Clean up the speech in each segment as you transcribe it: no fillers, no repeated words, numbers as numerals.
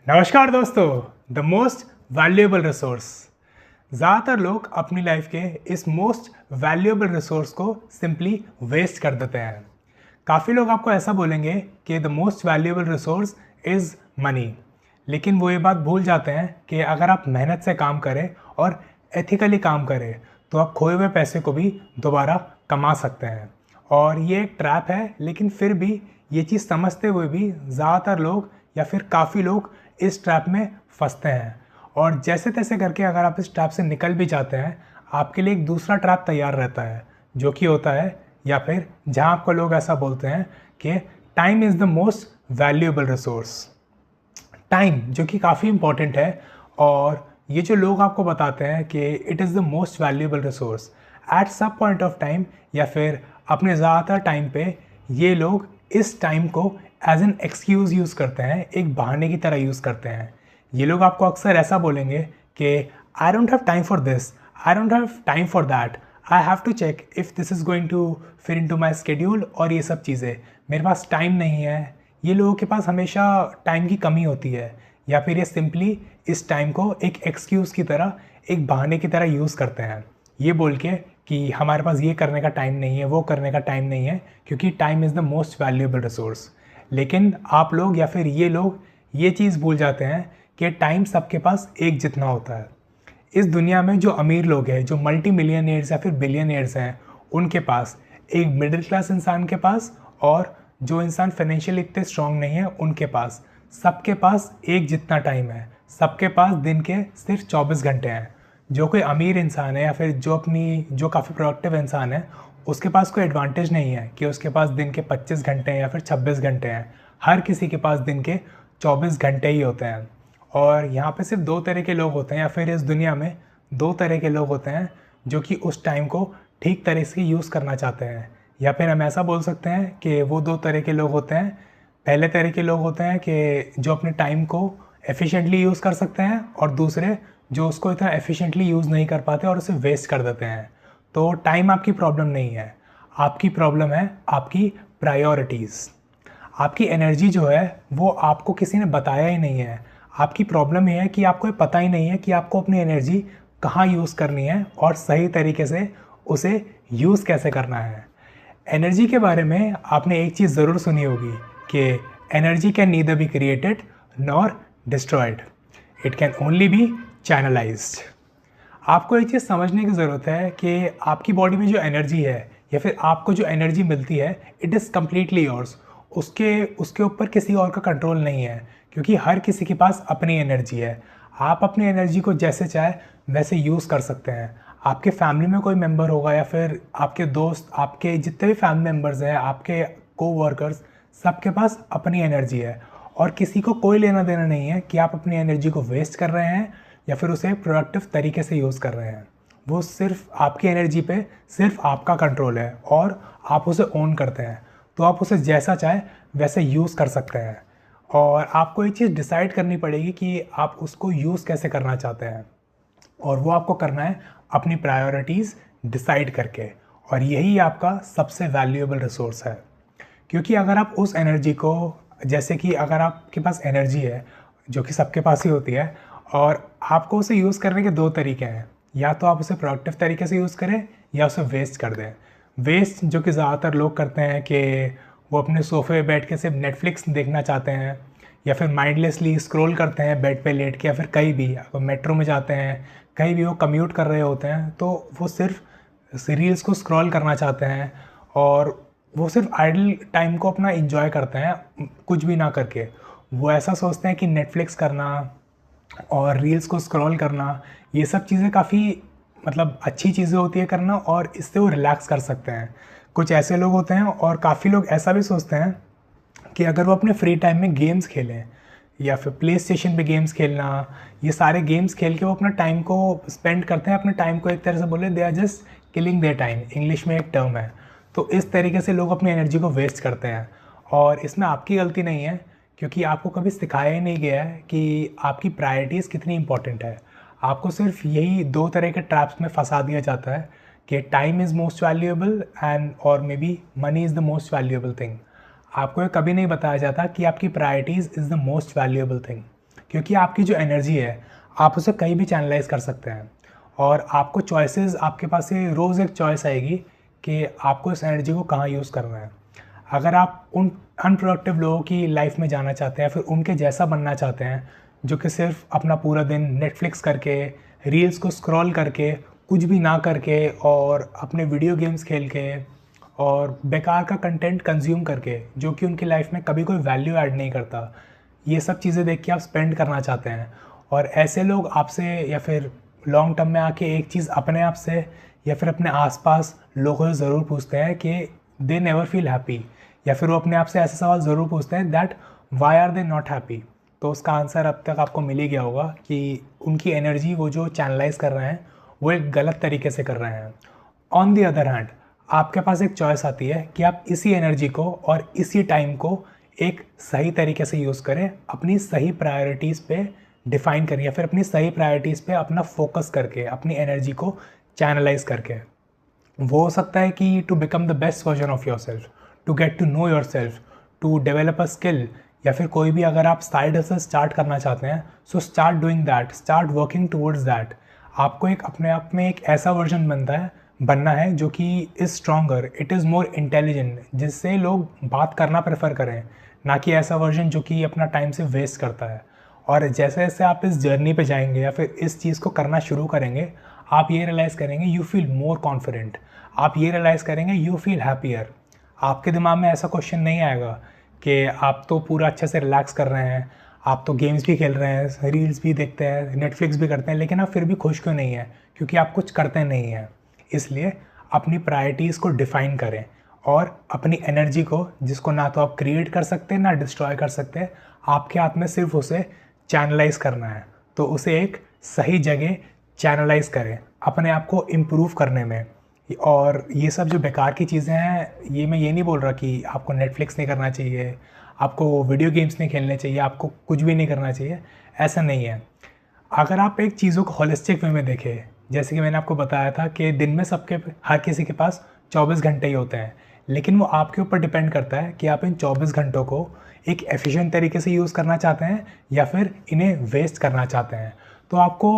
नमस्कार दोस्तों। The most valuable resource. ज़्यादातर लोग अपनी लाइफ के इस मोस्ट वैल्यूएबल रिसोर्स को सिंपली वेस्ट कर देते हैं। काफ़ी लोग आपको ऐसा बोलेंगे कि the most valuable resource is money, लेकिन वो ये बात भूल जाते हैं कि अगर आप मेहनत से काम करें और एथिकली काम करें तो आप खोए हुए पैसे को भी दोबारा कमा सकते हैं। और ये एक ट्रैप है, लेकिन फिर भी ये चीज़ समझते हुए भी ज़्यादातर लोग या फिर काफ़ी लोग इस ट्रैप में फंसते हैं। और जैसे तैसे करके अगर आप इस ट्रैप से निकल भी जाते हैं, आपके लिए एक दूसरा ट्रैप तैयार रहता है, जो कि होता है या फिर जहां आपको लोग ऐसा बोलते हैं कि time is the most valuable resource. Time जो कि काफ़ी इंपॉर्टेंट है, और ये जो लोग आपको बताते हैं कि it is the most valuable resource at सब पॉइंट ऑफ टाइम, या फिर अपने ज़्यादातर टाइम पे ये लोग इस टाइम को एज एन एक्सक्यूज़ यूज़ करते हैं, एक बहाने की तरह यूज़ करते हैं। ये लोग आपको अक्सर ऐसा बोलेंगे कि I don't have time for this, I don't have time for that, I have to check if this is going to fit in to my schedule, और ये सब चीज़ें, मेरे पास टाइम नहीं है। ये लोगों के पास हमेशा टाइम की कमी होती है, या फिर ये सिंपली इस टाइम को एक एक्सक्यूज़ की तरह, एक बहाने की तरह यूज़ करते हैं, ये बोल के कि हमारे पास ये करने का टाइम नहीं है, वो करने का टाइम नहीं है, क्योंकि time is the most valuable resource. लेकिन आप लोग या फिर ये लोग ये चीज़ भूल जाते हैं कि टाइम सबके पास एक जितना होता है। इस दुनिया में जो अमीर लोग हैं, जो मल्टी मिलियनियर्स या फिर बिलियनियर्स हैं, उनके पास, एक मिडिल क्लास इंसान के पास, और जो इंसान फाइनेंशियली इतने स्ट्रॉन्ग नहीं है उनके पास, सबके पास एक जितना टाइम है। सबके पास दिन के सिर्फ 24 घंटे हैं। जो कोई अमीर इंसान है या फिर जो काफ़ी प्रोडक्टिव इंसान है, उसके पास कोई एडवांटेज नहीं है कि उसके पास दिन के 25 घंटे हैं या फिर 26 घंटे हैं। हर किसी के पास दिन के 24 घंटे ही होते हैं। और यहाँ पे सिर्फ दो तरह के लोग होते हैं, या फिर इस दुनिया में दो तरह के लोग होते हैं जो कि उस टाइम को ठीक तरह से यूज़ करना चाहते हैं। या फिर हम ऐसा बोल सकते हैं कि वो दो तरह के लोग होते हैं। पहले तरह के लोग होते हैं कि जो अपने टाइम को एफिशिएंटली यूज़ कर सकते हैं, और दूसरे जो उसको इतना एफिशिएंटली यूज़ नहीं कर पाते और उसे वेस्ट कर देते हैं। तो टाइम आपकी प्रॉब्लम नहीं है, आपकी प्रॉब्लम है आपकी प्रायोरिटीज़। आपकी एनर्जी जो है वो आपको किसी ने बताया ही नहीं है। आपकी प्रॉब्लम ये है कि आपको ये पता ही नहीं है कि आपको अपनी एनर्जी कहाँ यूज़ करनी है और सही तरीके से उसे यूज़ कैसे करना है। एनर्जी के बारे में आपने एक चीज़ ज़रूर सुनी होगी कि energy can neither be created nor destroyed, it can only be channelised. आपको एक चीज़ समझने की ज़रूरत है कि आपकी बॉडी में जो एनर्जी है या फिर आपको जो एनर्जी मिलती है, इट इज़ कम्प्लीटली योर्स। उसके ऊपर किसी और का कंट्रोल नहीं है, क्योंकि हर किसी के पास अपनी एनर्जी है। आप अपनी एनर्जी को जैसे चाहे वैसे यूज़ कर सकते हैं। आपके फैमिली में कोई मेंबर होगा या फिर आपके दोस्त, आपके जितने भी फैमिली मेंबर्स हैं, आपके कोवर्कर्स, सबके पास अपनी एनर्जी है, और किसी को कोई लेना देना नहीं है कि आप अपनी एनर्जी को वेस्ट कर रहे हैं या फिर उसे प्रोडक्टिव तरीके से यूज़ कर रहे हैं। वो सिर्फ आपकी एनर्जी पे सिर्फ आपका कंट्रोल है, और आप उसे ओन करते हैं। तो आप उसे जैसा चाहे वैसे यूज़ कर सकते हैं, और आपको एक चीज़ डिसाइड करनी पड़ेगी कि आप उसको यूज़ कैसे करना चाहते हैं, और वो आपको करना है अपनी प्रायोरिटीज़ डिसाइड करके। और यही आपका सबसे वैल्यूएबल रिसोर्स है, क्योंकि अगर आप उस एनर्जी को, जैसे कि अगर आपके पास एनर्जी है जो कि सबके पास ही होती है, और आपको उसे यूज़ करने के दो तरीके हैं, या तो आप उसे प्रोडक्टिव तरीके से यूज़ करें या उसे वेस्ट कर दें। वेस्ट जो कि ज़्यादातर लोग करते हैं कि वो अपने सोफे पे बैठ के सिर्फ नेटफ्लिक्स देखना चाहते हैं, या फिर माइंडलेसली स्क्रॉल करते हैं बेड पे लेट के, या फिर कहीं भी अगर मेट्रो में जाते हैं, कहीं भी वो कम्यूट कर रहे होते हैं, तो वो सिर्फ रील्स को स्क्रॉल करना चाहते हैं, और वो सिर्फ आइडल टाइम को अपना इंजॉय करते हैं कुछ भी ना करके। वो ऐसा सोचते हैं कि नेटफ्लिक्स करना और रील्स को स्क्रॉल करना, ये सब चीज़ें काफ़ी अच्छी चीज़ें होती है करना, और इससे वो रिलैक्स कर सकते हैं। कुछ ऐसे लोग होते हैं, और काफ़ी लोग ऐसा भी सोचते हैं कि अगर वो अपने फ्री टाइम में गेम्स खेलें, या फिर प्ले स्टेशन पे गेम्स खेलना, ये सारे गेम्स खेल के वो अपना टाइम को स्पेंड करते हैं। अपने टाइम को एक तरह से बोले, they are just killing their time, English में एक टर्म है। तो इस तरीके से लोग अपनी एनर्जी को वेस्ट करते हैं, और इसमें आपकी गलती नहीं है, क्योंकि आपको कभी सिखाया ही नहीं गया है कि आपकी प्रायोरिटीज़ कितनी इंपॉर्टेंट है। आपको सिर्फ यही दो तरह के ट्रैप्स में फंसा दिया जाता है कि time is most valuable and और maybe money is the most valuable thing. आपको ये कभी नहीं बताया जाता कि आपकी priorities is the most valuable thing. क्योंकि आपकी जो एनर्जी है आप उसे कहीं भी चैनलाइज कर सकते हैं और आपको चॉइसेस, आपके पास से रोज़ एक चॉइस आएगी कि आपको इस एनर्जी को कहाँ यूज़ करना है। अगर आप उन अनप्रोडक्टिव लोगों की लाइफ में जाना चाहते हैं, फिर उनके जैसा बनना चाहते हैं जो कि सिर्फ अपना पूरा दिन नेटफ्लिक्स करके, रील्स को स्क्रॉल करके, कुछ भी ना करके और अपने वीडियो गेम्स खेल के और बेकार का कंटेंट कंज्यूम करके, जो कि उनकी लाइफ में कभी कोई वैल्यू ऐड नहीं करता, ये सब चीज़ें देख के आप स्पेंड करना चाहते हैं और ऐसे लोग आपसे या फिर लॉन्ग टर्म में आके एक चीज़ अपने आप से या फिर अपने आसपास लोगों से ज़रूर पूछते हैं कि दे नेवर फील हैप्पी, या फिर वो अपने आप से ऐसा सवाल ज़रूर पूछते हैं that why are they not happy. तो उसका आंसर अब तक आपको मिल ही गया होगा कि उनकी एनर्जी वो जो चैनलाइज कर रहे हैं वो एक गलत तरीके से कर रहे हैं। ऑन दी अदर हैंड आपके पास एक चॉइस आती है कि आप इसी एनर्जी को और इसी टाइम को एक सही तरीके से यूज़ करें, अपनी सही प्रायोरिटीज़ पे डिफ़ाइन करें या फिर अपनी सही प्रायोरिटीज़ पे अपना फोकस करके, अपनी एनर्जी को चैनलाइज करके। वो हो सकता है कि to become the best version of your self, to get to know your self, to develop a skill, या फिर कोई भी अगर आप साइड हसल स्टार्ट करना चाहते हैं so start doing that, start working towards that. आपको एक अपने आप में एक ऐसा वर्जन बनना है जो कि is stronger, it is more intelligent, जिससे लोग बात करना प्रेफर करें, ना कि ऐसा वर्जन जो कि अपना टाइम से वेस्ट करता है। और जैसे जैसे आप इस जर्नी पे जाएंगे या फिर इस चीज़ को करना शुरू करेंगे, आप ये रियलाइज़ करेंगे यू फील मोर कॉन्फिडेंट, आप ये रियलाइज़ करेंगे यू फील हैप्पियर। आपके दिमाग में ऐसा क्वेश्चन नहीं आएगा कि आप तो पूरा अच्छे से रिलैक्स कर रहे हैं, आप तो गेम्स भी खेल रहे हैं, रील्स भी देखते हैं, नेटफ्लिक्स भी करते हैं, लेकिन आप फिर भी खुश क्यों नहीं हैं? क्योंकि आप कुछ करते नहीं हैं। इसलिए अपनी प्रायोरिटीज़ को डिफ़ाइन करें और अपनी एनर्जी को, जिसको ना तो आप क्रिएट कर सकते हैं ना डिस्ट्रॉय कर सकते हैं, आपके हाथ में सिर्फ उसे चैनलाइज करना है। तो उसे एक सही जगह चैनलाइज करें अपने आप को इम्प्रूव करने में। और ये सब जो बेकार की चीज़ें हैं, ये मैं ये नहीं बोल रहा कि आपको नेटफ्लिक्स नहीं करना चाहिए, आपको वीडियो गेम्स नहीं खेलने चाहिए, आपको कुछ भी नहीं करना चाहिए, ऐसा नहीं है। अगर आप एक चीज़ों को होलिस्टिक वे में देखें, जैसे कि मैंने आपको बताया था कि दिन में हर किसी के पास 24 घंटे ही होते हैं, लेकिन वो आपके ऊपर डिपेंड करता है कि आप इन 24 घंटों को एक एफिशिएंट तरीके से यूज़ करना चाहते हैं या फिर इन्हें वेस्ट करना चाहते हैं। तो आपको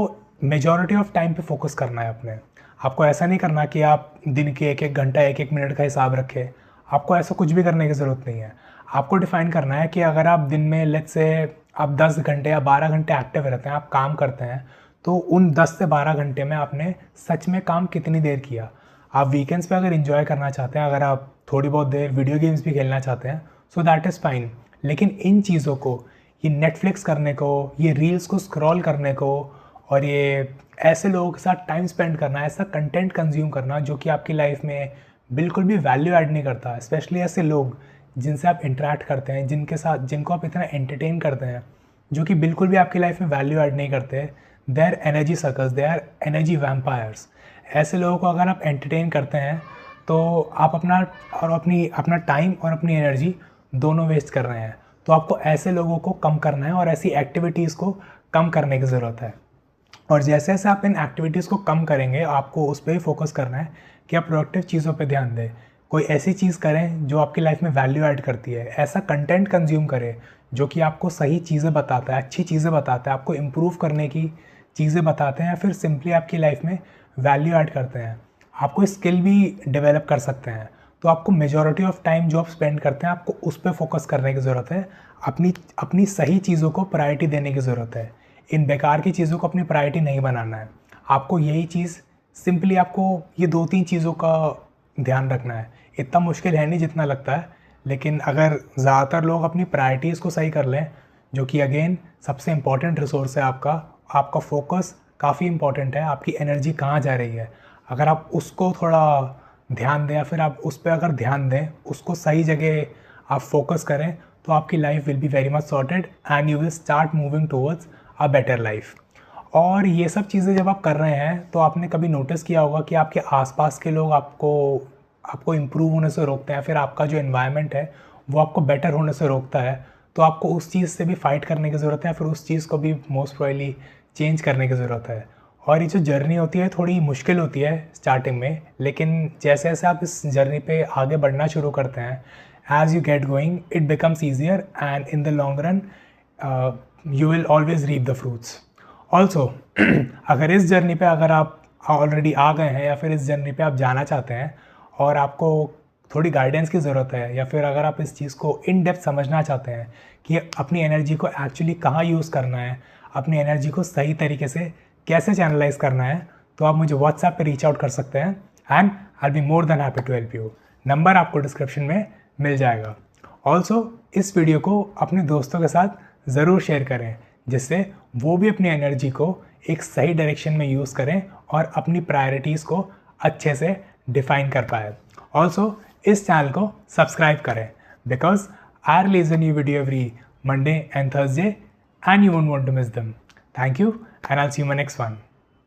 मेजॉरिटी ऑफ टाइम पे फोकस करना है अपने। आपको ऐसा नहीं करना कि आप दिन के एक एक घंटा, एक एक मिनट का हिसाब रखें। आपको ऐसा कुछ भी करने की ज़रूरत नहीं है। आपको डिफ़ाइन करना है कि अगर आप दिन में लेट्स से आप 10 घंटे या 12 घंटे एक्टिव रहते हैं, आप काम करते हैं, तो उन 10 से 12 घंटे में आपने सच में काम कितनी देर किया। आप वीकेंड्स पे अगर एंजॉय करना चाहते हैं, अगर आप थोड़ी बहुत देर वीडियो गेम्स भी खेलना चाहते हैं, सो दैट इज़ फाइन। लेकिन इन चीज़ों को, ये नेटफ्लिक्स करने को, ये रील्स को स्क्रॉल करने को और ये ऐसे लोगों के साथ टाइम स्पेंड करना, ऐसा कंटेंट कंज्यूम करना जो कि आपकी लाइफ में बिल्कुल भी वैल्यू ऐड नहीं करता, स्पेशली ऐसे लोग जिनसे आप इंटरेक्ट करते हैं, जिनको आप इतना एंटरटेन करते हैं, जो कि बिल्कुल भी आपकी लाइफ में वैल्यू ऐड नहीं करते, they are energy suckers, they are energy vampires. ऐसे लोगों को अगर आप एंटरटेन करते हैं तो आप अपना टाइम और अपनी एनर्जी दोनों वेस्ट कर रहे हैं। तो आपको ऐसे लोगों को कम करना है और ऐसी एक्टिविटीज़ को कम करने की ज़रूरत है। और जैसे जैसे आप इन एक्टिविटीज़ को कम करेंगे, आपको उस पर ही फोकस करना है कि आप प्रोडक्टिव चीज़ों पे ध्यान दें। कोई ऐसी चीज़ करें जो आपकी लाइफ में वैल्यू ऐड करती है, ऐसा कंटेंट कंज्यूम करें जो कि आपको सही चीज़ें बताता है, अच्छी चीज़ें बताता है, आपको इम्प्रूव करने की चीज़ें बताते हैं, या फिर सिंपली आपकी लाइफ में वैल्यू ऐड करते हैं। आप कोई स्किल भी डेवलप कर सकते हैं। तो आपको मेजॉरिटी ऑफ टाइम जो आप स्पेंड करते हैं, आपको उस पर फोकस करने की ज़रूरत है। अपनी सही चीज़ों को प्रायोरिटी देने की ज़रूरत है। इन बेकार की चीज़ों को अपनी प्रायोरिटी नहीं बनाना है। आपको यही चीज़ सिंपली, आपको ये 2-3 चीज़ों का ध्यान रखना है। इतना मुश्किल है नहीं जितना लगता है, लेकिन अगर ज़्यादातर लोग अपनी प्रायोरिटीज़ को सही कर लें, जो कि अगेन सबसे इम्पॉर्टेंट रिसोर्स है आपका फोकस काफ़ी इम्पॉर्टेंट है। आपकी एनर्जी कहाँ जा रही है, अगर आप उसको थोड़ा ध्यान दें या फिर आप उस पे अगर ध्यान दें, उसको सही जगह आप फोकस करें, तो आपकी life will be very much sorted and you will start moving towards a better life. और ये सब चीज़ें जब आप कर रहे हैं तो आपने कभी नोटिस किया होगा कि आपके आसपास के लोग आपको इम्प्रूव होने से रोकते हैं, फिर आपका जो एनवायरनमेंट है वो आपको बेटर होने से रोकता है। तो आपको उस चीज़ से भी फाइट करने की ज़रूरत है, फिर उस चीज़ को भी मोस्ट प्रोबेबली चेंज करने की ज़रूरत है। और ये जो जर्नी होती है थोड़ी मुश्किल होती है स्टार्टिंग में, लेकिन जैसे जैसे आप इस जर्नी पे आगे बढ़ना शुरू करते हैं, as you get going it becomes easier and in the long run you will always reap the fruits. Also, अगर इस जर्नी पे अगर आप ऑलरेडी आ गए हैं या फिर इस जर्नी पे आप जाना चाहते हैं और आपको थोड़ी गाइडेंस की ज़रूरत है, या फिर अगर आप इस चीज़ को इन डेप्थ समझना चाहते हैं कि अपनी एनर्जी को एक्चुअली कहाँ यूज़ करना है, अपनी एनर्जी को सही तरीके से कैसे चैनलाइज करना है, तो आप मुझे व्हाट्सएप पे रीच आउट कर सकते हैं and I be more than happy to help you. Number आपको डिस्क्रिप्शन में मिल जाएगा। ऑल्सो इस वीडियो को अपने दोस्तों के साथ ज़रूर शेयर करें, जिससे वो भी अपनी एनर्जी को एक सही डायरेक्शन में यूज़ करें और अपनी प्रायोरिटीज़ को अच्छे से डिफाइन कर पाए। ऑल्सो इस चैनल को सब्सक्राइब करें, because I release a new video every Monday and Thursday and you won't want to miss them. Thank you and I will see you in my next one.